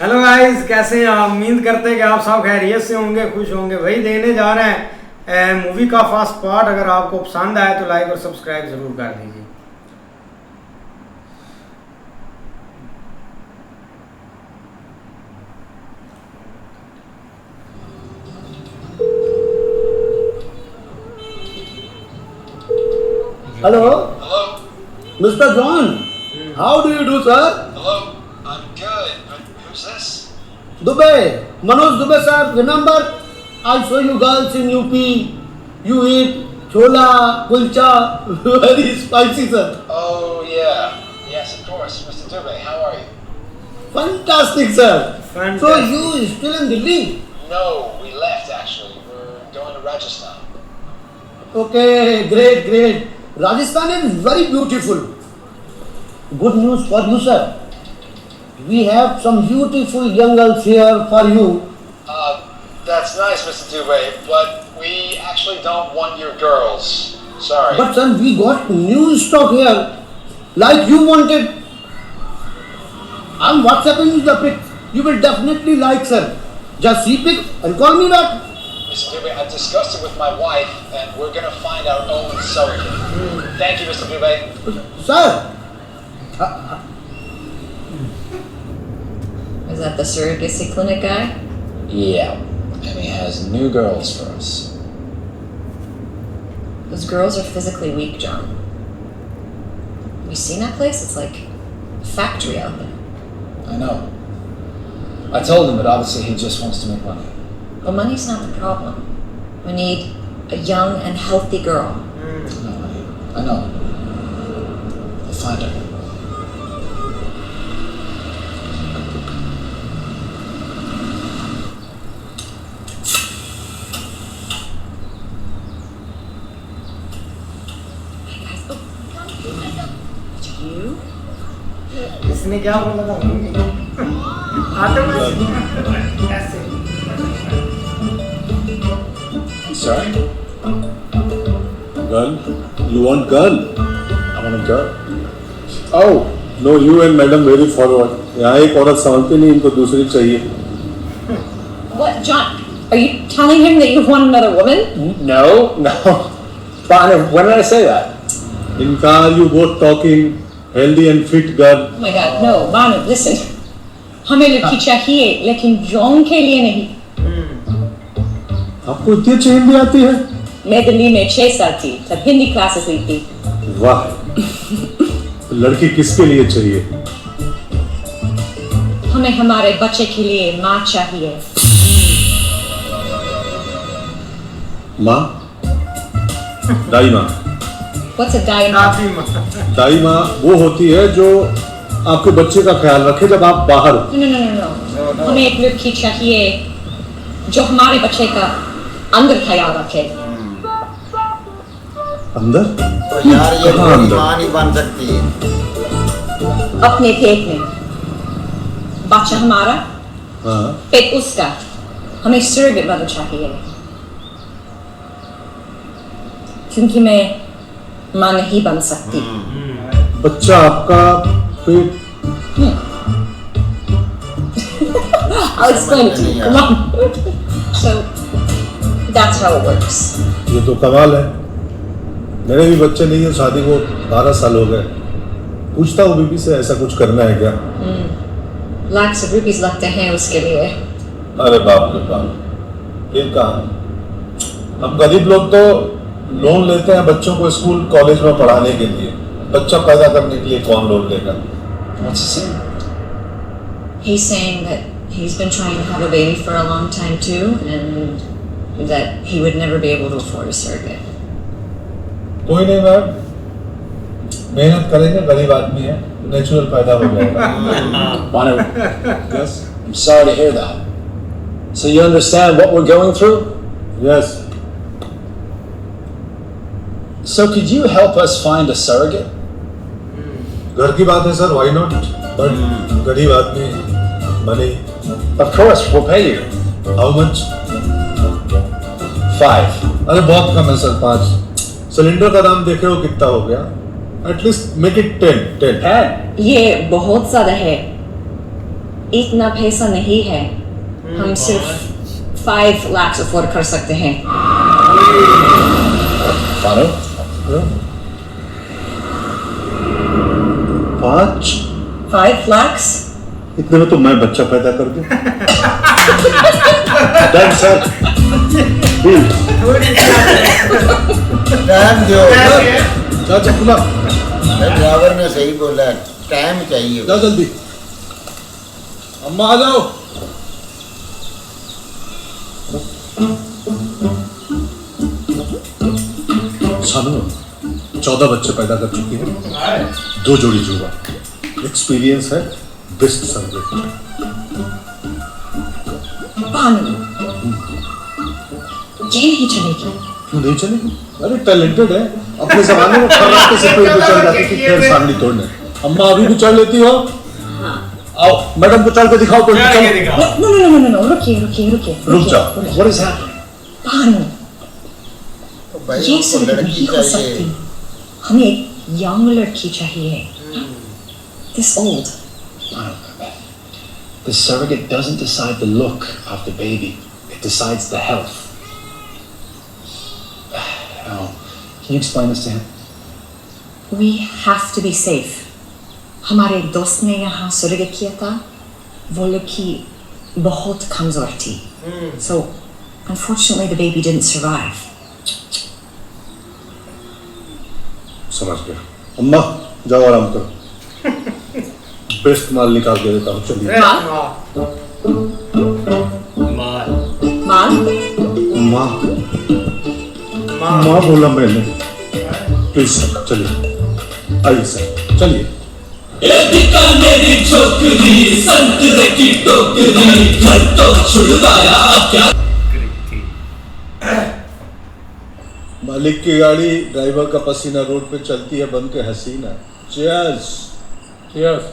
Hello guys, कैसे हैं आप? उम्मीद करते हैं कि आप सब खैरियत से होंगे, खुश होंगे। वही देखने जा रहे हैं मूवी का फर्स्ट पार्ट। अगर आपको पसंद आए तो लाइक और सब्सक्राइब जरूर कर दीजिए। Hello, Hello? Mr. John. How do you do, sir? Hello? I'm good. Who's this? Dubai. Manoj Dubai, sir. Remember, I show you girls in UP. You eat chola, kulcha. Very spicy, sir. Oh, yeah. Yes, of course. Mr. Dubey, how are you? Fantastic, sir. Fantastic. So you still in Delhi? No, we left actually. We're going to Rajasthan. Okay, great, great. Rajasthan is very beautiful. Good news for you, sir. We have some beautiful young girls here for you. That's nice, Mr. Dubey, but we actually don't want your girls. Sorry. But sir, we got new stock here, like you wanted. I'm WhatsApping you the pic. You will definitely like, sir. Just see pic and call me back. Mr. Dubey, I've discussed it with my wife, and we're going to find our own surrogate. Thank you, Mr. Dubey. Sir, Is that the surrogacy clinic guy? Yeah, and he has new girls for us. Those girls are physically weak, John. Have you seen that place? It's like a factory out there. I know. I told him, but obviously he just wants to make money. But money's not the problem. We need a young and healthy girl. No, I know. We'll find her. You? इसने क्या बोला था? आते कैसे? Sorry? Girl? You want girl? I want a girl. Oh, no, you and madam very forward. यहाँ एक औरत समझती नहीं, इनको दूसरी चाहिए. What, John? Are you telling him that you want another woman? No, no. Bonner, when did I say that? इनका you both talking, healthy and fit girl. Oh my God, no, Manu, listen. हमें लड़की चाहिए, लेकिन John के लिए नहीं. आपको इतनी अच्छी हिंदी आती है? मैं दिल्ली में 6 साल थी, तब हिंदी क्लासेस ली थी. वाह. लड़की किसके लिए चाहिए? हमें हमारे बच्चे के लिए माँ चाहिए. माँ? दाई माँ. What's a dying? दादी माँ। दाई माँ वो होती है जो आपके बच्चे का ख्याल रखे जब आप बाहर हो. No. हमें एक लड़की चाहिए जो हमारे बच्चे का अंदर ख्याल रखे. अंदर? तो यार ये कहाँ कोई अंदर? माँ नहीं बन सकती. अपने पेट में बच्चा हमारा, हाँ. पेट उसका. हमें surrogate mother चाहिए. क्योंकि मैं माँ नहीं बन सकती. बच्चा आपका पेट. I'll explain it to you. Come on. So that's how it works. ये तो कमाल है. मेरे भी बच्चे नहीं है, शादी को 12 साल हो गए. पूछता हूँ बीबी से ऐसा कुछ करना है क्या? Lakhs of rupees लगते हैं उसके लिए. अरे बाप रे बाप. ये कहाँ? हम गरीब लोग तो लोन लेते हैं बच्चों को स्कूल कॉलेज में पढ़ाने के लिए. बच्चा पैदा करने के लिए कौन लोन लेगा? What's he saying? He's saying that he's been trying to have a baby for a long time too, and that he would never be able to afford a surrogate. कोई नहीं मैम, मेहनत करेंगे, गरीब आदमी है, natural पैदा हो जाएगा. Bonner, Yes, I'm sorry to hear that. So you understand what we're going through? yes. So could you help us find a surrogate? घर की बात है सर, why not? But गरीब आदमी, money, Of course, we'll pay you. how much? 5. अरे बहुत कम है sir, 5. Cylinder का दाम देखे हो कितना हो गया? At least make it 10. 10. ये बहुत ज़्यादा है. इतना पैसा नहीं है, हम सिर्फ 5 लाख अफोर्ड कर सकते हैं। मानो 5 lakhs? इतने में तो मैं बच्चा पैदा कर दूं। Done sir. टाइम दो। जा चकुला, ड्राइवर ने सही बोला, टाइम चाहिए। जा जल्दी। अम्मा आ जाओ। सानू 14 बच्चे पैदा कर चुकी है, 2 जोड़ी जुड़वा, एक्सपीरियंस है, बेस्ट सर्विस। भानु, ये नहीं चलेगी। क्यों नहीं चलेगी? अरे टैलेंटेड है, अपने जमाने में फर्राटे से पेड़ पे चढ़ जाती थी खैर सांगली तोड़ने। अम्मा अभी भी चढ़ लेती हो? आओ मैडम को चढ़ के दिखाओ तो। नो, रुकिए। रुक जाओ। What is happening? भानु, तो भाई ये उसको सब लड़की नहीं हो चाहिए। सकती। हमें एक यंग लड़की चाहिए। This old. The surrogate doesn't decide the look of the baby, it decides the health. Now, can you explain this to him? We have to be safe. हमारे एक दोस्त ने यहाँ surrogate किया था, वो लड़की बहुत कमजोर थी। So, unfortunately, the baby didn't survive. समझ गया। अम्मा जाओ आराम करो। बेस्ट माल निकाल के देता हूँ, चलिए। माल? माँ माँ बोला मैंने। प्लीज सर चलिए, आइए सर चलिए। मेरी छोकरी संतरे की टोकरी घर तो छुड़वाया क्या। मालिक की गाड़ी, ड्राइवर का पसीना, रोड पे चलती है बन के हसीना। चीयर्स। चीयर्स।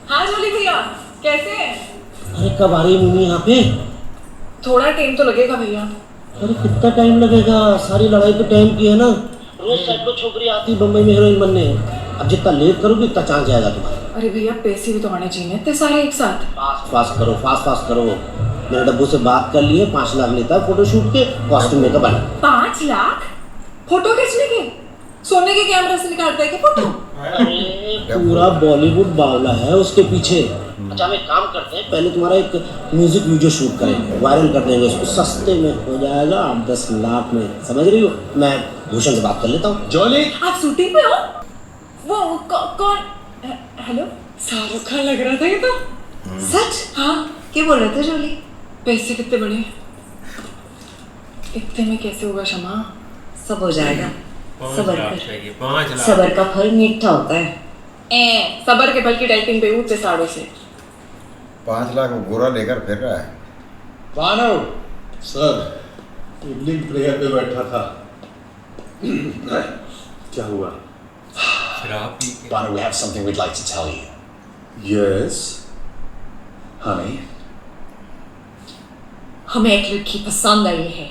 हाँ जोली भैया, कैसे हैं? अरे कब आ रही है मम्मी यहाँ पे? थोड़ा टाइम तो लगेगा भैया। अरे कितना टाइम लगेगा? सारी लड़ाई तो टाइम की है ना। रोज सैकड़ों छोकरी आती बम्बई में हीरोइन बनने। अब जितना लेट करोगे उतना चांस जाएगा तुम्हारा। अरे भैया पैसे भी तो आने चाहिए, इतने सारे एक साथ। फास्ट करो। मेरे डब्बू से बात कर लिए, 5 लाख लेता है फोटोशूट के, कॉस्ट्यूम मेकअप वाला। 5 लाख? फोटो खींचने के? सोने के कैमरा से निकालता है क्या फोटो? अरे पूरा बॉलीवुड बावला है उसके पीछे। अच्छा हम एक काम करते हैं, पहले तुम्हारा एक म्यूजिक वीडियो शूट करेंगे, वायरल कर देंगे उसको, सस्ते में हो जाएगा, 8-10 लाख में। समझ रही हो? मैं भूषण से बात कर लेता हूँ। जॉली आप शूटिंग पे हो? वो कौन? हेलो, शाहरुख खान लग रहा था ये तो। सच? हाँ, क्या बोल रहे थे जोली? पैसे कितने बड़े? इतने में कैसे होगा क्षमा? सब हो जाएगा। 5 लाख चाहिए, 5 लाख। सबर का फल मीठा होता है। सबर के फल की टाइपिंग पे ऊँचे साड़ों से। 5 लाख वो गोरा लेकर फिर रहा है। मानव सर, इवनिंग प्रेयर पे बैठा था। क्या हुआ? शराब पी के। Bonner, we have something we'd like to tell you. Yes Honey, हमें एक लड़की पसंद आई है,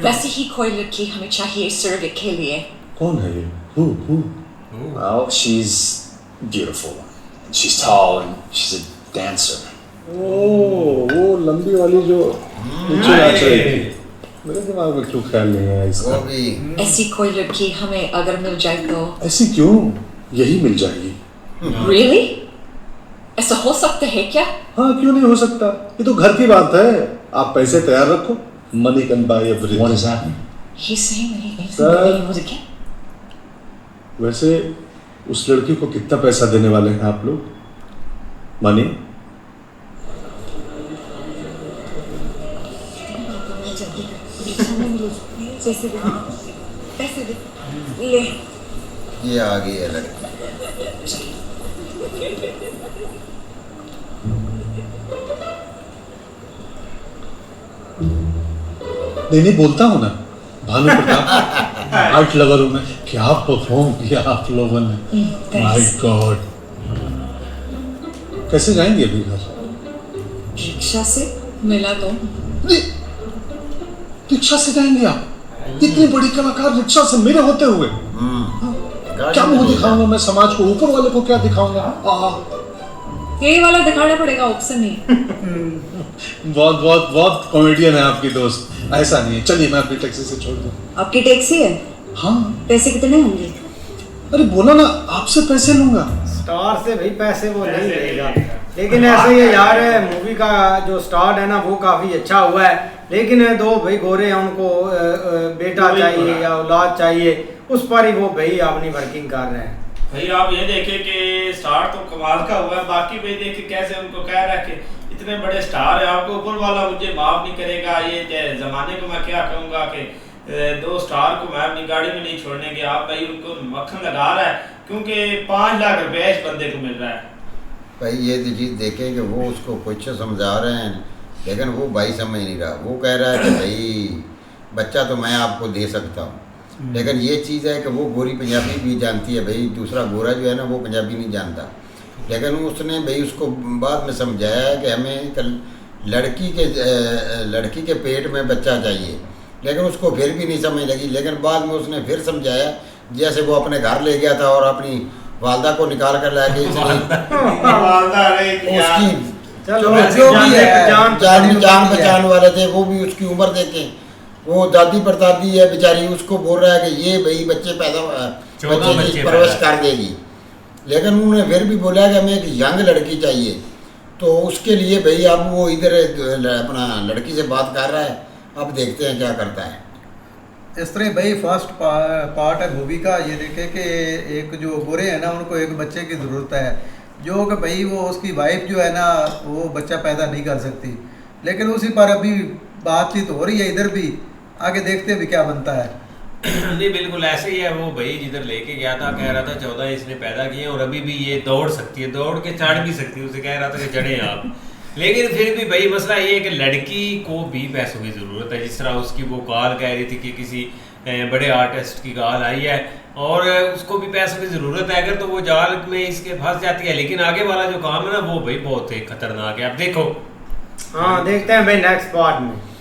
वैसे ही कोई लड़की हमें चाहिए सर्विक के लिए। कौन है ये? Who well, she's beautiful. And she's tall and she's a dancer. वो लंबी वाली जो नीचे नाच रही थी। मेरे दिमाग में क्यों ख्याल नहीं आया वो इसका? भी ऐसी कोई लड़की हमें अगर मिल जाए तो। ऐसी क्यों? यही मिल जाएगी। Really? ऐसा हो सकता है क्या? हाँ क्यों नहीं हो सकता? ये तो घर की बात है। आप पैसे तैयार रखो, money can buy everything. What is happening? He's saying that he thinks Sir. that he was a kid. वैसे उस लड़की को कितना पैसा देने वाले हैं आप लोग? मनी? पैसे दे ले। ये आ गई है लड़की। नहीं बोलता हूँ ना, भानु प्रताप आर्ट लवर हूँ मैं। क्या परफॉर्म किया आप लोगों ने, माय गॉड। कैसे जाएंगे अभी घर? रिक्शा से मिला तो। रिक्शा से जाएंगे आप? इतनी बड़ी कलाकार रिक्शा से मेरे होते हुए? क्या मुंह दिखाऊंगा मैं समाज को? ऊपर वाले को क्या दिखाऊंगा? यही वाला दिखाना पड़ेगा, ऑप्शन नहीं। बहुत बहुत बहुत कॉमेडियन है आपकी दोस्त, ऐसा नहीं है। चलिए मैं अपनी टैक्सी से छोड़ दूँ। आपकी टैक्सी है? हाँ। पैसे कितने होंगे? अरे बोला ना आपसे पैसे लूंगा। स्टार से भाई पैसे वो नहीं लेगा, लेकिन ऐसे ही यार मूवी का जो स्टार्ट है ना वो काफ़ी अच्छा हुआ है, लेकिन दो भाई गोरे हैं, उनको बेटा चाहिए या औलाद चाहिए, उस पर ही वो भाई अपनी वर्किंग कर रहे हैं। भाई आप ये देखें कि स्टार तो कमाल का हुआ है, बाकी भाई देखे कैसे उनको कह रहा है कि इतने बड़े स्टार है, आपको ऊपर वाला मुझे माफ नहीं करेगा। ये जमाने को मैं क्या कहूँगा कि दो स्टार को मैं अपनी गाड़ी में नहीं छोड़ने के, आप भाई उनको मक्खन लगा रहा है, क्योंकि 5 लाख रुपए इस बंदे को मिल रहा है। भाई ये तो चीज़ देखें कि वो उसको कुछ समझा रहे हैं, लेकिन वो भाई समझ नहीं रहा। वो कह रहा है कि भाई बच्चा तो मैं आपको दे सकता हूँ, लेकिन ये चीज़ है कि वो गोरी पंजाबी भी जानती है। भाई दूसरा गोरा जो है ना वो पंजाबी नहीं जानता, लेकिन उसने भाई उसको बाद में समझाया है कि हमें लड़की के पेट में बच्चा चाहिए, लेकिन उसको फिर भी नहीं समझ लगी। लेकिन बाद में उसने फिर समझाया, जैसे वो अपने घर ले गया था और अपनी वालदा को निकाल कर ला के उसकी चलो जो भी है जान पहचान वाले थे, वो भी उसकी उम्र देखे, वो दादी परदादी है बेचारी, उसको बोल रहा है कि ये भाई बच्चे की परवरिश कर देगी, लेकिन उन्होंने फिर भी बोला कि हमें एक यंग लड़की चाहिए। तो उसके लिए भाई अब वो इधर अपना लड़की से बात कर रहा है, अब देखते हैं क्या करता है। इस तरह भाई फर्स्ट पार्ट है मूवी का। ये देखे कि एक जो गोरे हैं ना उनको एक बच्चे की ज़रूरत है, जो कि भाई वो उसकी वाइफ जो है ना वो बच्चा पैदा नहीं कर सकती, लेकिन उसी पर अभी बातचीत हो रही है इधर भी, आगे देखते हैं भी क्या बनता है। नहीं बिल्कुल ऐसे ही है, वो भाई जिधर लेके गया था कह रहा था 14 इसने पैदा किए और अभी भी ये दौड़ सकती है, दौड़ के चढ़ भी सकती है, उसे कह रहा था कि चढ़े आप। लेकिन फिर भी भाई मसला ये है कि लड़की को भी पैसों की ज़रूरत है। जिस तरह उसकी वो कॉल कह रही थी कि किसी बड़े आर्टिस्ट की कॉल आई है और उसको भी पैसों की ज़रूरत है, अगर तो वो जाल में इसके फंस जाती है। लेकिन आगे वाला जो काम है ना वो भाई बहुत ही खतरनाक है। अब देखो, हाँ देखते हैं भाई नेक्स्ट पार्ट में।